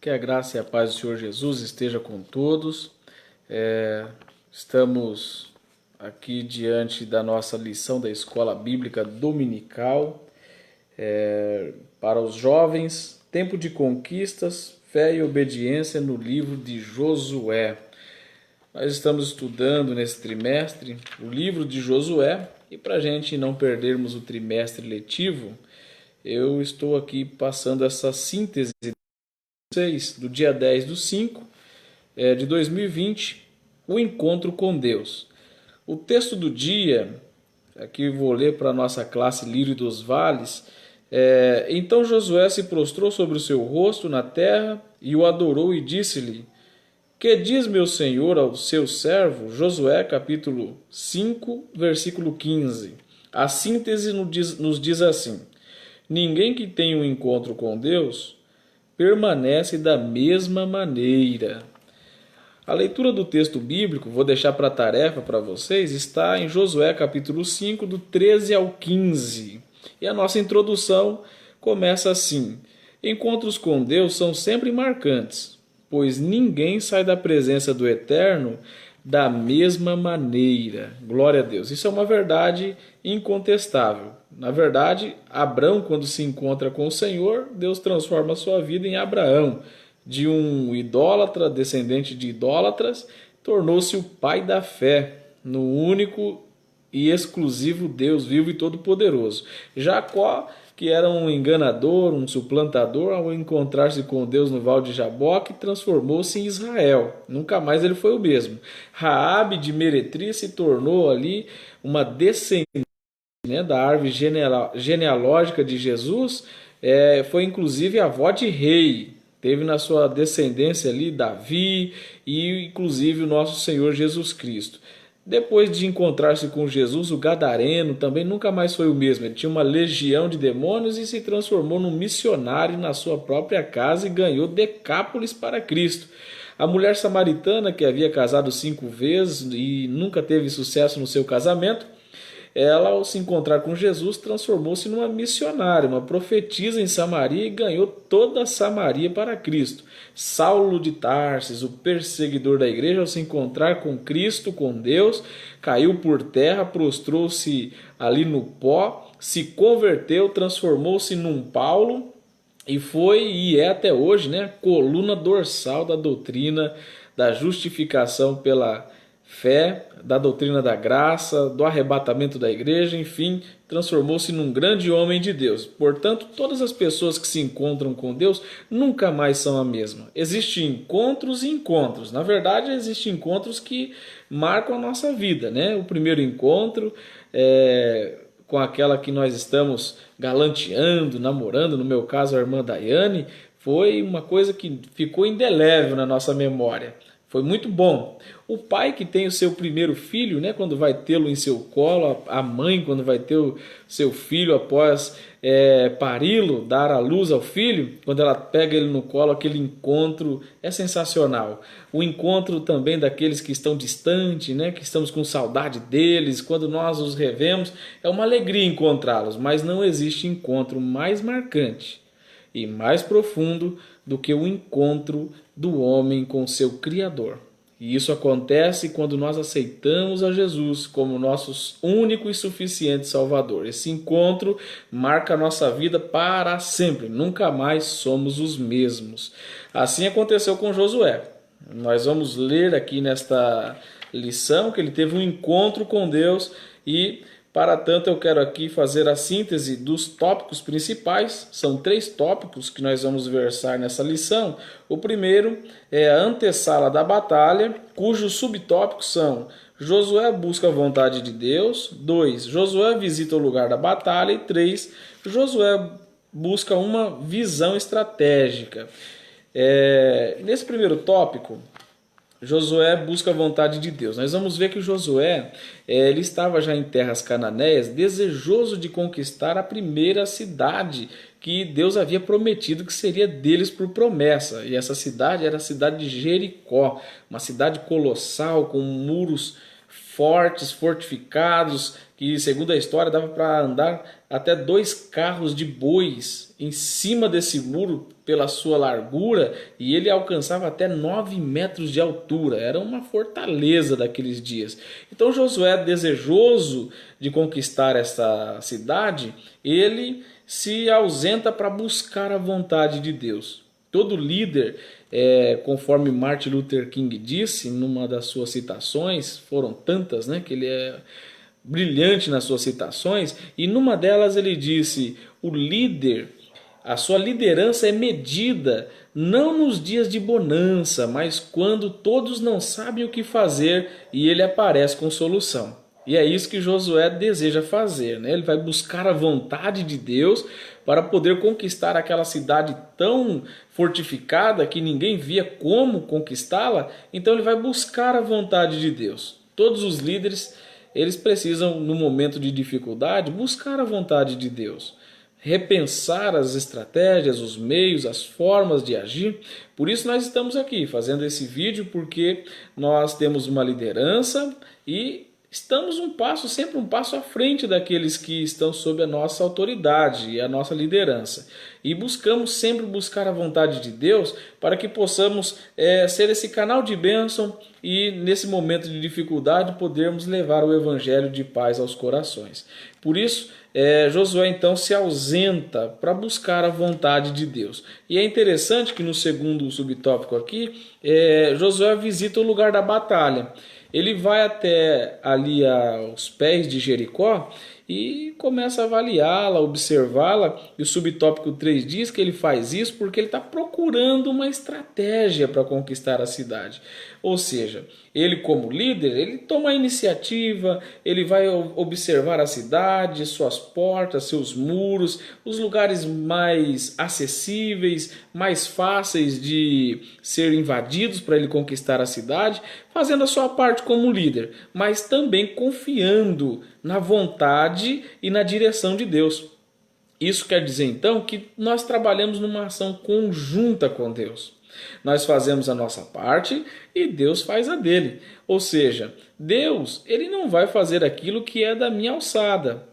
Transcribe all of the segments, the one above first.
Que a graça e a paz do Senhor Jesus esteja com todos. Estamos aqui diante da nossa lição da Escola Bíblica Dominical para os jovens, tempo de conquistas, fé e obediência no livro de Josué. Nós estamos estudando nesse trimestre o livro de Josué e para a gente não perdermos o trimestre letivo, eu estou aqui passando essa síntese do dia 10/5 de 2020, o encontro com Deus. O texto do dia, aqui vou ler para a nossa classe Lírio dos Vales. Então Josué se prostrou sobre o seu rosto na terra e o adorou e disse-lhe: Que diz meu senhor ao seu servo? Josué capítulo 5, versículo 15. A síntese nos diz assim: Ninguém que tem um encontro com Deus permanece da mesma maneira. A leitura do texto bíblico, vou deixar para tarefa para vocês, está em Josué capítulo 5, do 13 ao 15. E a nossa introdução começa assim: Encontros com Deus são sempre marcantes, pois ninguém sai da presença do Eterno da mesma maneira. Glória a Deus. Isso é uma verdade incontestável. Na verdade, Abrão, quando se encontra com o Senhor, Deus transforma a sua vida em Abraão. De um idólatra, descendente de idólatras, tornou-se o pai da fé, no único e exclusivo Deus vivo e todo-poderoso. Jacó, que era um enganador, um suplantador, ao encontrar-se com Deus no Val de Jaboque, transformou-se em Israel. Nunca mais ele foi o mesmo. Raabe de Meretri se tornou ali uma descendente da árvore genealógica de Jesus, foi inclusive avó de rei. Teve na sua descendência ali Davi e inclusive o nosso Senhor Jesus Cristo. Depois de encontrar-se com Jesus, o gadareno também nunca mais foi o mesmo. Ele tinha uma legião de demônios e se transformou num missionário na sua própria casa e ganhou Decápolis para Cristo. A mulher samaritana, que havia casado 5 vezes e nunca teve sucesso no seu casamento, ela, ao se encontrar com Jesus, transformou-se numa missionária, uma profetisa em Samaria e ganhou toda a Samaria para Cristo. Saulo de Tarsis, o perseguidor da igreja, ao se encontrar com Cristo, com Deus, caiu por terra, prostrou-se ali no pó, se converteu, transformou-se num Paulo e foi e é até hoje, coluna dorsal da doutrina da justificação pela fé, da doutrina da graça, do arrebatamento da igreja, enfim, transformou-se num grande homem de Deus. Portanto, todas as pessoas que se encontram com Deus nunca mais são a mesma. Existem encontros e encontros. Na verdade, existem encontros que marcam a nossa vida, O primeiro encontro com aquela que nós estamos galanteando, namorando, no meu caso a irmã Daiane, foi uma coisa que ficou indelével na nossa memória. Foi muito bom. O pai que tem o seu primeiro filho, quando vai tê-lo em seu colo, a mãe quando vai ter o seu filho após pari-lo, dar à luz ao filho, quando ela pega ele no colo, aquele encontro é sensacional. O encontro também daqueles que estão distantes, que estamos com saudade deles, quando nós os revemos, é uma alegria encontrá-los, mas não existe encontro mais marcante e mais profundo do que o encontro do homem com seu Criador. E isso acontece quando nós aceitamos a Jesus como nosso único e suficiente Salvador. Esse encontro marca a nossa vida para sempre. Nunca mais somos os mesmos. Assim aconteceu com Josué. Nós vamos ler aqui nesta lição que ele teve um encontro com Deus e, para tanto, eu quero aqui fazer a síntese dos tópicos principais. São 3 tópicos que nós vamos versar nessa lição. O primeiro é a antessala da batalha, cujos subtópicos são: Josué busca a vontade de Deus. 2. Josué visita o lugar da batalha. E 3. Josué busca uma visão estratégica. Nesse primeiro tópico, Josué busca a vontade de Deus. Nós vamos ver que Josué ele estava já em terras cananeias, desejoso de conquistar a primeira cidade que Deus havia prometido que seria deles por promessa. E essa cidade era a cidade de Jericó, uma cidade colossal com muros fortes, fortificados, que segundo a história dava para andar até 2 carros de bois em cima desse muro pela sua largura, e ele alcançava até 9 metros de altura. Era uma fortaleza daqueles dias. Então Josué, desejoso de conquistar essa cidade, ele se ausenta para buscar a vontade de Deus. Todo líder, conforme Martin Luther King disse numa das suas citações, foram tantas, né, que ele é brilhante nas suas citações, e numa delas ele disse: o líder, a sua liderança é medida não nos dias de bonança, mas quando todos não sabem o que fazer e ele aparece com solução. E é isso que Josué deseja fazer, né? Ele vai buscar a vontade de Deus para poder conquistar aquela cidade tão fortificada que ninguém via como conquistá-la. Então ele vai buscar a vontade de Deus. Todos os líderes, eles precisam, no momento de dificuldade, buscar a vontade de Deus, repensar as estratégias, os meios, as formas de agir. Por isso nós estamos aqui fazendo esse vídeo, porque nós temos uma liderança e estamos sempre um passo à frente daqueles que estão sob a nossa autoridade e a nossa liderança. E buscamos sempre buscar a vontade de Deus para que possamos ser esse canal de bênção e nesse momento de dificuldade podermos levar o evangelho de paz aos corações. Por isso, Josué então se ausenta para buscar a vontade de Deus. E é interessante que no segundo subtópico aqui, Josué visita o lugar da batalha. Ele vai até ali aos pés de Jericó e começa a avaliá-la, observá-la. E o subtópico 3 diz que ele faz isso porque ele está procurando uma estratégia para conquistar a cidade. Ou seja, ele como líder, ele toma a iniciativa, ele vai observar a cidade, suas portas, seus muros, os lugares mais acessíveis, mais fáceis de ser invadidos para ele conquistar a cidade, fazendo a sua parte como líder, mas também confiando na vontade e na direção de Deus. Isso quer dizer então que nós trabalhamos numa ação conjunta com Deus. Nós fazemos a nossa parte e Deus faz a dele. Ou seja, Deus, ele não vai fazer aquilo que é da minha alçada,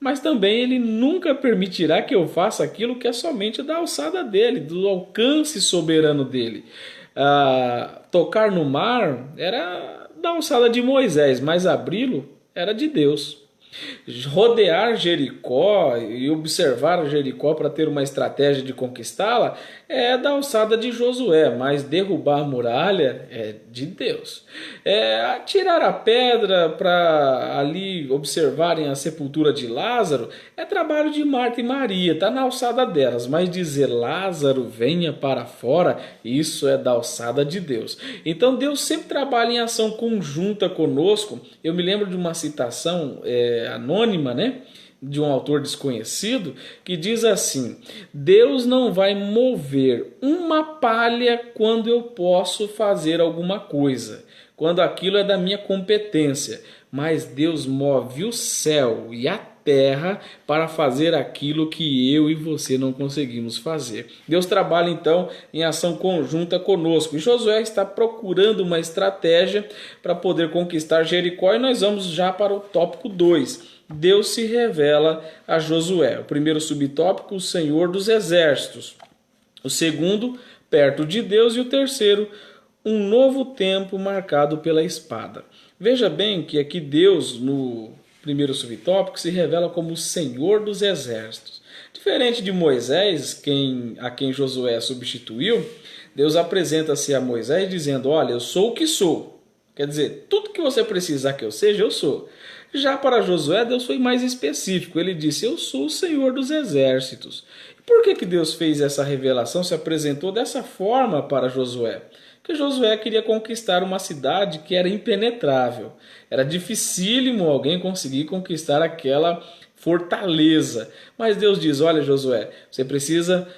mas também ele nunca permitirá que eu faça aquilo que é somente da alçada dele, do alcance soberano dele. Tocar no mar era da alçada de Moisés, mas abri-lo era de Deus. Rodear Jericó e observar Jericó para ter uma estratégia de conquistá-la é da alçada de Josué, mas derrubar a muralha é de Deus. Tirar a pedra para ali observarem a sepultura de Lázaro é trabalho de Marta e Maria, está na alçada delas, mas dizer Lázaro venha para fora, isso é da alçada de Deus. Então Deus sempre trabalha em ação conjunta conosco. Eu me lembro de uma citação anônima, né, de um autor desconhecido, que diz assim: Deus não vai mover uma palha quando eu posso fazer alguma coisa, quando aquilo é da minha competência, mas Deus move o céu e a terra para fazer aquilo que eu e você não conseguimos fazer. Deus trabalha então em ação conjunta conosco. E Josué está procurando uma estratégia para poder conquistar Jericó, e nós vamos já para o tópico 2. Deus se revela a Josué. O primeiro subtópico, o Senhor dos Exércitos. O segundo, perto de Deus. E o terceiro, um novo tempo marcado pela espada. Veja bem que aqui Deus, no primeiro subtópico, se revela como o Senhor dos Exércitos. Diferente de Moisés, a quem Josué substituiu, Deus apresenta-se a Moisés dizendo: olha, eu sou o que sou. Quer dizer, tudo que você precisar que eu seja, eu sou. Já para Josué, Deus foi mais específico. Ele disse: eu sou o Senhor dos Exércitos. E por que Deus fez essa revelação, se apresentou dessa forma para Josué? Porque Josué queria conquistar uma cidade que era impenetrável. Era dificílimo alguém conseguir conquistar aquela fortaleza. Mas Deus diz: olha, Josué, você precisa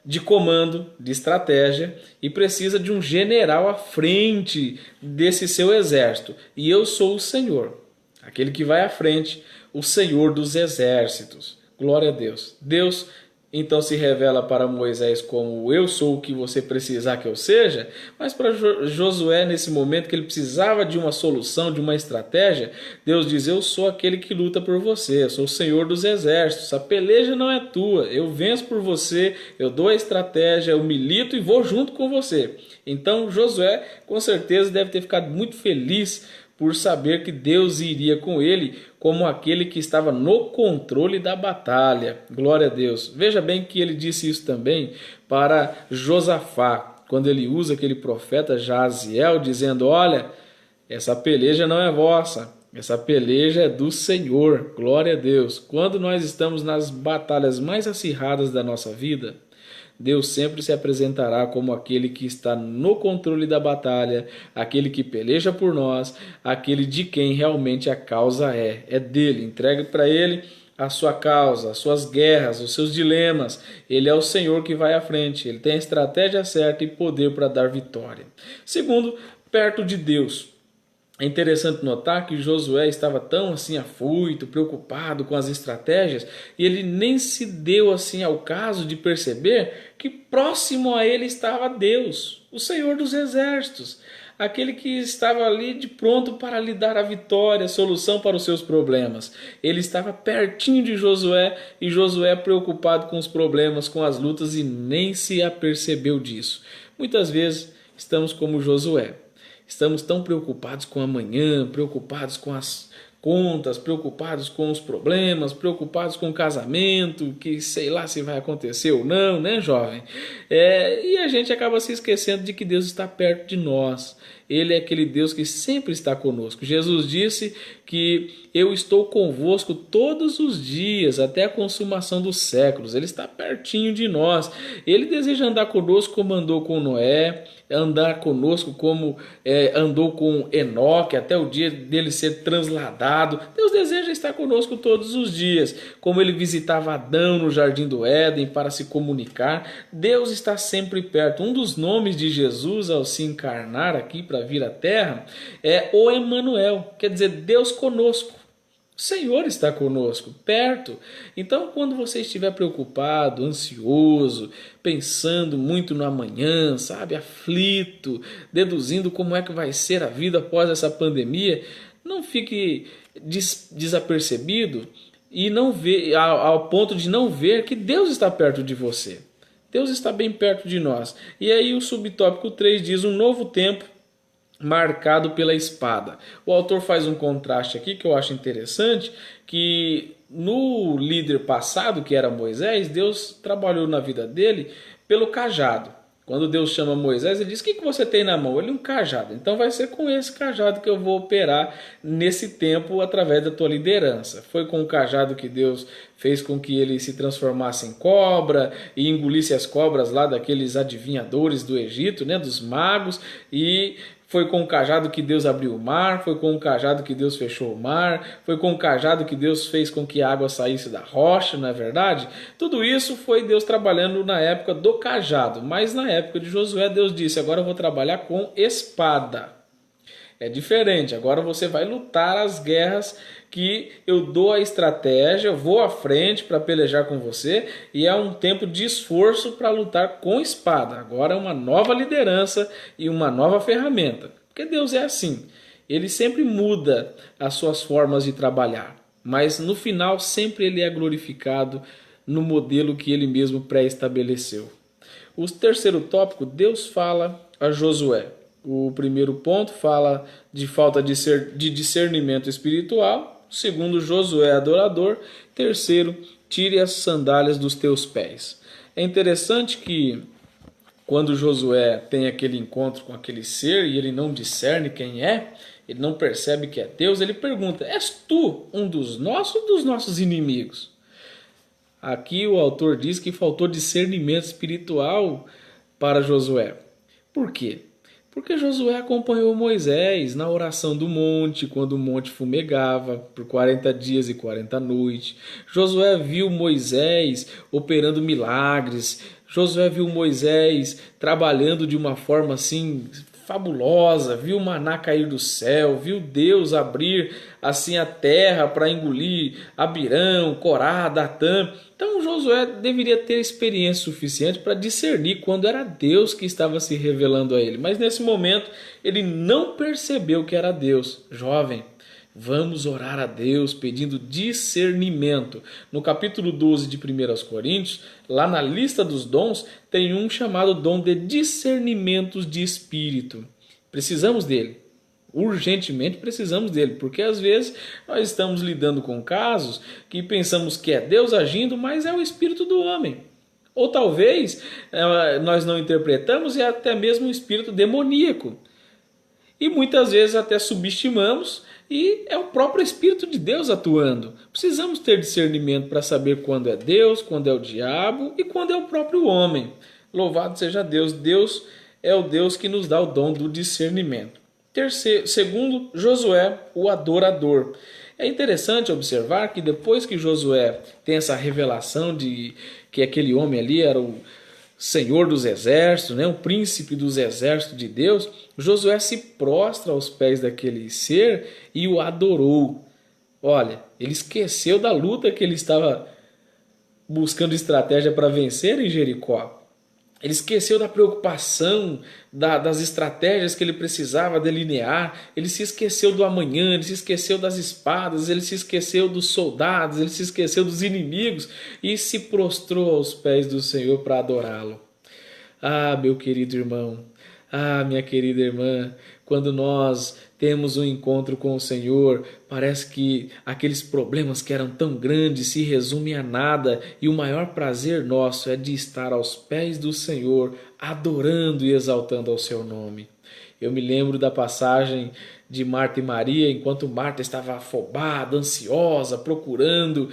de comando, de estratégia, e precisa de um general à frente desse seu exército. E eu sou o Senhor, aquele que vai à frente, o Senhor dos Exércitos. Glória a Deus. Deus então se revela para Moisés como eu sou o que você precisar que eu seja, mas para Josué, nesse momento que ele precisava de uma solução, de uma estratégia, Deus diz: eu sou aquele que luta por você, eu sou o Senhor dos exércitos, a peleja não é tua, eu venço por você, eu dou a estratégia, eu milito e vou junto com você. Então Josué com certeza deve ter ficado muito feliz por saber que Deus iria com ele como aquele que estava no controle da batalha. Glória a Deus. Veja bem que ele disse isso também para Josafá, quando ele usa aquele profeta Jaziel, dizendo: olha, essa peleja não é vossa, essa peleja é do Senhor. Glória a Deus. Quando nós estamos nas batalhas mais acirradas da nossa vida, Deus sempre se apresentará como aquele que está no controle da batalha, aquele que peleja por nós, aquele de quem realmente a causa é dele. Entregue para ele a sua causa, as suas guerras, os seus dilemas. Ele é o Senhor que vai à frente, ele tem a estratégia certa e poder para dar vitória. Segundo, perto de Deus. É interessante notar que Josué estava tão assim afoito, preocupado com as estratégias, e ele nem se deu assim ao caso de perceber que próximo a ele estava Deus, o Senhor dos exércitos, aquele que estava ali de pronto para lhe dar a vitória, a solução para os seus problemas. Ele estava pertinho de Josué e Josué preocupado com os problemas, com as lutas, e nem se apercebeu disso. Muitas vezes estamos como Josué. Estamos tão preocupados com amanhã, preocupados com as contas, preocupados com os problemas, preocupados com o casamento, que sei lá se vai acontecer ou não, né, jovem? E a gente acaba se esquecendo de que Deus está perto de nós. Ele é aquele Deus que sempre está conosco. Jesus disse que eu estou convosco todos os dias, até a consumação dos séculos. Ele está pertinho de nós. Ele deseja andar conosco como andou com Noé, andar conosco como andou com Enoque, até o dia dele ser transladado. Deus deseja estar conosco todos os dias, como ele visitava Adão no jardim do Éden para se comunicar. Deus está sempre perto. Um dos nomes de Jesus ao se encarnar aqui para vir à terra é o Emanuel, quer dizer, Deus conosco. O Senhor está conosco, perto. Então, quando você estiver preocupado, ansioso, pensando muito no amanhã, sabe, aflito, deduzindo como é que vai ser a vida após essa pandemia, não fique desapercebido e não vê, ao ponto de não ver que Deus está perto de você. Deus está bem perto de nós. E aí o subtópico 3 diz: um novo tempo marcado pela espada. O autor faz um contraste aqui que eu acho interessante, que no líder passado, que era Moisés, Deus trabalhou na vida dele pelo cajado. Quando Deus chama Moisés, ele diz: o que você tem na mão? Ele: um cajado. Então vai ser com esse cajado que eu vou operar nesse tempo através da tua liderança. Foi com o cajado que Deus fez com que ele se transformasse em cobra e engolisse as cobras lá daqueles adivinhadores do Egito, né, dos magos, e foi com o cajado que Deus abriu o mar, foi com o cajado que Deus fechou o mar, foi com o cajado que Deus fez com que a água saísse da rocha, não é verdade? Tudo isso foi Deus trabalhando na época do cajado, mas na época de Josué Deus disse: agora eu vou trabalhar com espada. É diferente, agora você vai lutar as guerras que eu dou a estratégia, eu vou à frente para pelejar com você, e é um tempo de esforço para lutar com espada. Agora é uma nova liderança e uma nova ferramenta, porque Deus é assim, ele sempre muda as suas formas de trabalhar, mas no final sempre ele é glorificado no modelo que ele mesmo pré-estabeleceu. O terceiro tópico, Deus fala a Josué. O primeiro ponto fala de falta de discernimento espiritual. O segundo, Josué adorador. Terceiro, tire as sandálias dos teus pés. É interessante que quando Josué tem aquele encontro com aquele ser e ele não discerne quem é, ele não percebe que é Deus, ele pergunta: és tu um dos nossos ou dos nossos inimigos? Aqui o autor diz que faltou discernimento espiritual para Josué. Por quê? Porque Josué acompanhou Moisés na oração do monte, quando o monte fumegava por 40 dias e 40 noites. Josué viu Moisés operando milagres. Josué viu Moisés trabalhando de uma forma assim fabulosa, viu o maná cair do céu, viu Deus abrir assim a terra para engolir Abirão, Corá, Datã. Então Josué deveria ter experiência suficiente para discernir quando era Deus que estava se revelando a ele. Mas nesse momento ele não percebeu que era Deus. Jovem, vamos orar a Deus pedindo discernimento. No capítulo 12 de 1 Coríntios, lá na lista dos dons, tem um chamado dom de discernimentos de espírito. Precisamos dele. Urgentemente precisamos dele, porque às vezes nós estamos lidando com casos que pensamos que é Deus agindo, mas é o espírito do homem. Ou talvez nós não interpretamos e é até mesmo um espírito demoníaco. E muitas vezes até subestimamos e é o próprio Espírito de Deus atuando. Precisamos ter discernimento para saber quando é Deus, quando é o diabo e quando é o próprio homem. Louvado seja Deus. Deus é o Deus que nos dá o dom do discernimento. Segundo, Josué, o adorador. É interessante observar que depois que Josué tem essa revelação de que aquele homem ali era o Senhor dos exércitos, o príncipe dos exércitos de Deus, Josué se prostra aos pés daquele ser e o adorou. Olha, ele esqueceu da luta que ele estava buscando estratégia para vencer em Jericó. Ele esqueceu da preocupação, das estratégias que ele precisava delinear. Ele se esqueceu do amanhã, ele se esqueceu das espadas, ele se esqueceu dos soldados, ele se esqueceu dos inimigos e se prostrou aos pés do Senhor para adorá-lo. Ah, meu querido irmão, ah, minha querida irmã, quando nós temos um encontro com o Senhor, parece que aqueles problemas que eram tão grandes se resumem a nada e o maior prazer nosso é de estar aos pés do Senhor, adorando e exaltando ao seu nome. Eu me lembro da passagem de Marta e Maria, enquanto Marta estava afobada, ansiosa, procurando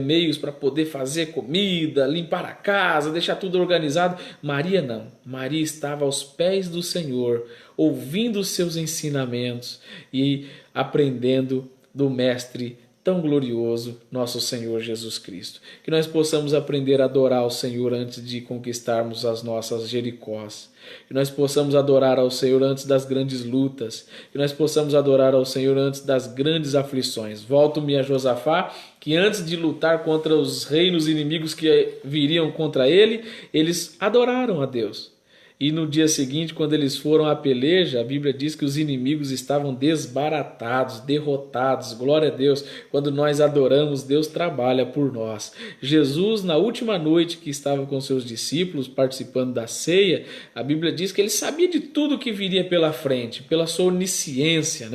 meios para poder fazer comida, limpar a casa, deixar tudo organizado. Maria não. Maria estava aos pés do Senhor, ouvindo os seus ensinamentos e aprendendo do Mestre tão glorioso, nosso Senhor Jesus Cristo. Que nós possamos aprender a adorar ao Senhor antes de conquistarmos as nossas Jericós. Que nós possamos adorar ao Senhor antes das grandes lutas. Que nós possamos adorar ao Senhor antes das grandes aflições. Volto-me a Josafá, que antes de lutar contra os reinos inimigos que viriam contra ele, eles adoraram a Deus. E no dia seguinte, quando eles foram à peleja, a Bíblia diz que os inimigos estavam desbaratados, derrotados. Glória a Deus. Quando nós adoramos, Deus trabalha por nós. Jesus, na última noite que estava com seus discípulos, participando da ceia, a Bíblia diz que ele sabia de tudo que viria pela frente, pela sua onisciência,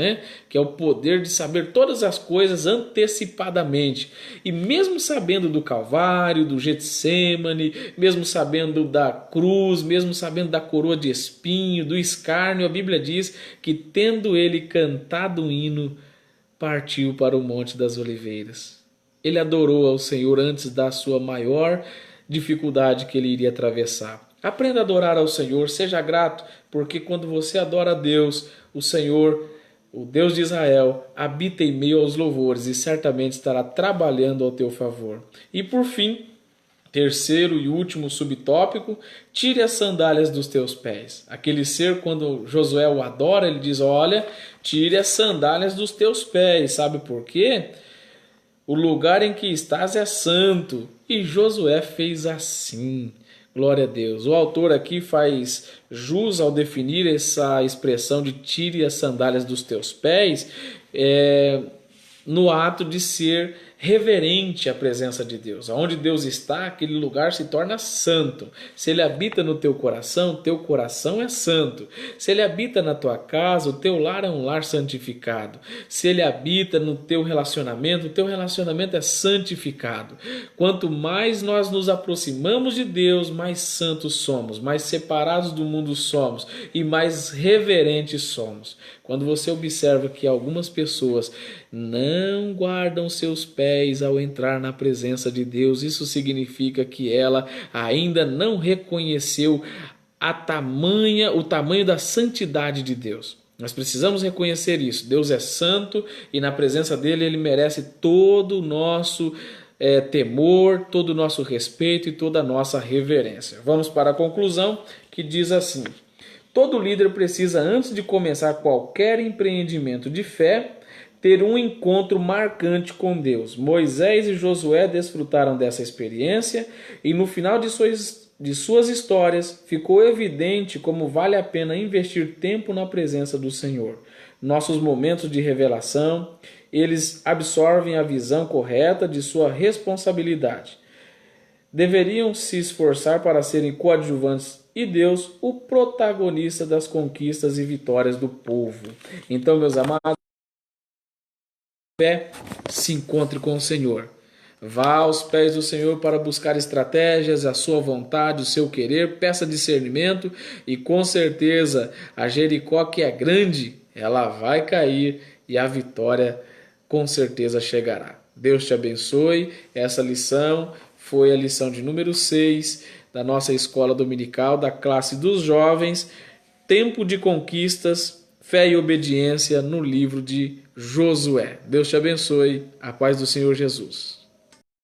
que é o poder de saber todas as coisas antecipadamente. E mesmo sabendo do Calvário, do Getsêmani, mesmo sabendo da cruz, mesmo sabendo da coroa de espinho, do escárnio, a Bíblia diz que, tendo ele cantado um hino, partiu para o Monte das Oliveiras. Ele adorou ao Senhor antes da sua maior dificuldade que ele iria atravessar. Aprenda a adorar ao Senhor, seja grato, porque quando você adora a Deus, o Senhor, o Deus de Israel, habita em meio aos louvores e certamente estará trabalhando ao teu favor. E por fim, terceiro e último subtópico, tire as sandálias dos teus pés. Aquele ser, quando Josué o adora, ele diz, olha, tire as sandálias dos teus pés. Sabe por quê? O lugar em que estás é santo. E Josué fez assim. Glória a Deus. O autor aqui faz jus ao definir essa expressão de tire as sandálias dos teus pés, no ato de ser reverente à presença de Deus. Onde Deus está, aquele lugar se torna santo. Se ele habita no teu coração é santo. Se ele habita na tua casa, o teu lar é um lar santificado. Se ele habita no teu relacionamento, o teu relacionamento é santificado. Quanto mais nós nos aproximamos de Deus, mais santos somos, mais separados do mundo somos e mais reverentes somos. Quando você observa que algumas pessoas não guardam seus pés ao entrar na presença de Deus, isso significa que ela ainda não reconheceu o tamanho da santidade de Deus. Nós precisamos reconhecer isso. Deus é santo e na presença dele ele merece todo o nosso temor, todo o nosso respeito e toda a nossa reverência. Vamos para a conclusão, que diz assim: Todo líder precisa, antes de começar qualquer empreendimento de fé, ter um encontro marcante com Deus. Moisés e Josué desfrutaram dessa experiência e no final de suas histórias ficou evidente como vale a pena investir tempo na presença do Senhor. Nossos momentos de revelação, eles absorvem a visão correta de sua responsabilidade. Deveriam se esforçar para serem coadjuvantes e Deus o protagonista das conquistas e vitórias do povo. Então, meus amados, fé, se encontre com o Senhor. Vá aos pés do Senhor para buscar estratégias, a sua vontade, o seu querer, peça discernimento e com certeza a Jericó, que é grande, ela vai cair e a vitória com certeza chegará. Deus te abençoe. Essa lição foi a lição de número 6 da nossa escola dominical, da classe dos jovens, Tempo de Conquistas, Fé e Obediência, no livro de Josué. Deus te abençoe. A paz do Senhor Jesus.